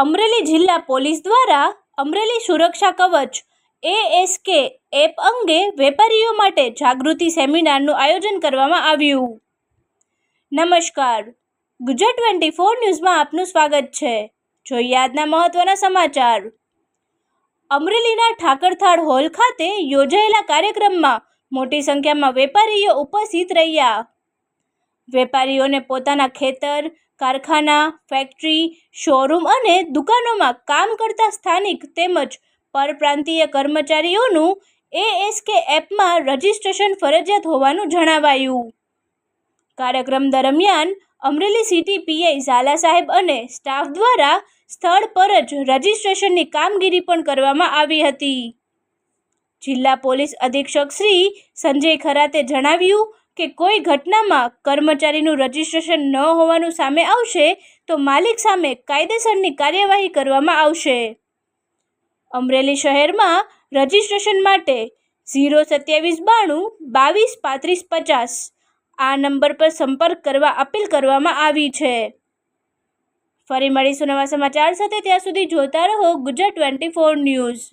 અમરેલી જિલ્લા પોલીસ દ્વારા અમરેલી સુરક્ષા કવચ ASK એપ અંગે વેપારીઓ માટે જાગૃતિ સેમિનારનું આયોજન કરવામાં આવ્યું। નમસ્કાર, ગુજરાત 24 ન્યૂઝમાં આપનું સ્વાગત છે। જોઈએ આજના મહત્વના સમાચાર। અમરેલીના ઠાકરથાળ હોલ ખાતે યોજાયેલા કાર્યક્રમમાં મોટી સંખ્યામાં વેપારીઓ ઉપસ્થિત રહ્યા। વેપારીઓને પોતાના ખેતર, કારખાના, ફેક્ટરી, શોરૂમ અને દુકાનોમાં કામ કરતા સ્થાનિક તેમજ પરપ્રાંતીય કર્મચારીઓનું ASK એપમાં રજીસ્ટ્રેશન ફરજિયાત હોવાનું જણાવાયું। કાર્યક્રમ દરમિયાન અમરેલી સિટી PI ઝાલા સાહેબ અને સ્ટાફ દ્વારા સ્થળ પર જ રજીસ્ટ્રેશનની કામગીરી પણ કરવામાં આવી હતી। જિલ્લા પોલીસ અધિક્ષક શ્રી સંજય ખરાતે જણાવ્યું કે કોઈ ઘટનામાં કર્મચારીનું રજીસ્ટ્રેશન ન હોવાનું સામે આવશે તો માલિક સામે કાયદેસરની કાર્યવાહી કરવામાં આવશે। અમરેલી શહેરમાં રજીસ્ટ્રેશન માટે 02792 22 35 50 આ નંબર પર સંપર્ક કરવા અપીલ કરવામાં આવી છે। ફરી મળીશું નવા સમાચાર સાથે, ત્યાં સુધી જોતા રહો ગુજરાત 24 ન્યૂઝ।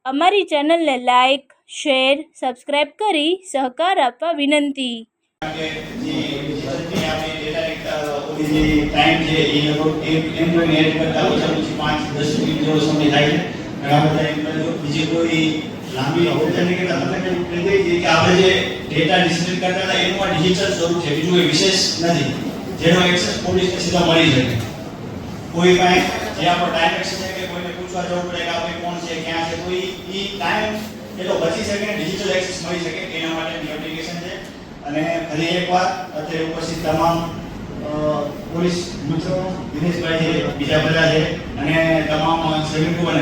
અમારી ચેનલને લાઇક, શેર, સબસ્ક્રાઇબ કરી સહકાર આપવા વિનંતી। લાંબી ઔપચારિક તમને કહી દઈએ કે આપણે જે ડેટા ડિસ્ટ્રીબ્યુટ કરતા હતા એનું આ ડિજિટલ સ્વરૂપ છે, બીજું કોઈ વિશેષ નથી જેનો એક્સેસ પોલીસને સીધો મળી શકે। કોઈ કાંઈ જે આપણો ટાઈમ એક્સેસ છે કે કોઈને પૂછવા જવું પડે કે આ ભાઈ કોણ છે, ક્યાં છે, તો એ ટાઈમ એટલો બચી શકે ને ડિજિટલ એક્સેસ મળી શકે એના માટેની એપ્લિકેશન છે। અને ફરી એકવાર અત્યારે ઉપસ્થિત તમામ પોલીસ મિત્રો, દિનેશભાઈ છે, બીજા બધા છે અને તમામ શ્રમિકો અને